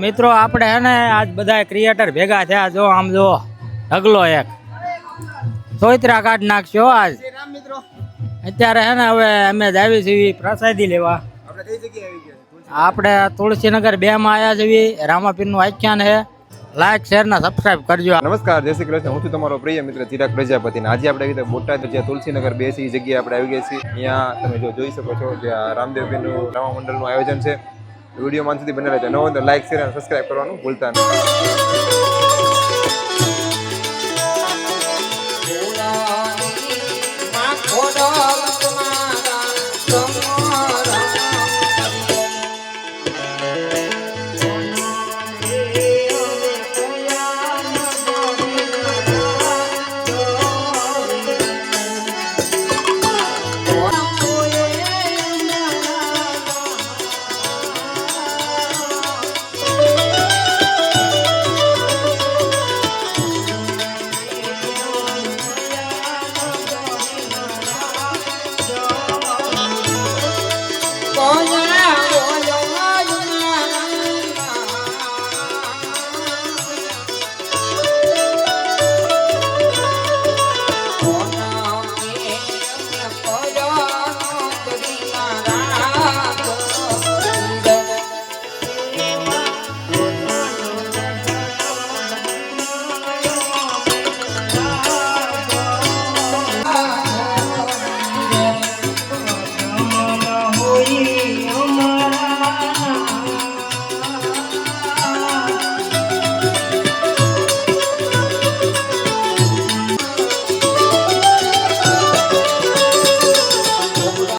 મિત્રો આપણે હે ને આજ બધા ક્રિએટર ભેગા થયા. જો આમ જો ઢગલો એક સોયત્રા કાઢ નાખશો આજ. અત્યારે હે ને હવે અમે જ આવી છીએ પ્રસાદી લેવા. આપણે તુલસીનગર 2 માં આવ્યા છીએ. રામાપીર નું આખ્યાન છે. લાઈક શેર ને સબસ્ક્રાઇબ કરજો. નમસ્કાર, જય શ્રી કૃષ્ણ. હું છું તમારો પ્રિય મિત્ર ચિરાગ પ્રજાપતિ. આજે આપણે આવી બોટાદ જ્યાં તુલસીનગર 2 છે એ જગ્યાએ આપણે આવી ગયા છીએ. અહીંયા તમે જોઈ શકો છો જે રામદેવપીરનું રામા મંડળનું આયોજન છે. વિડીયો માન સુધી બને રહેજો. નવો તો લાઈક શેર અને સબસ્ક્રાઇબ કરવાનું ભૂલતા નહીં.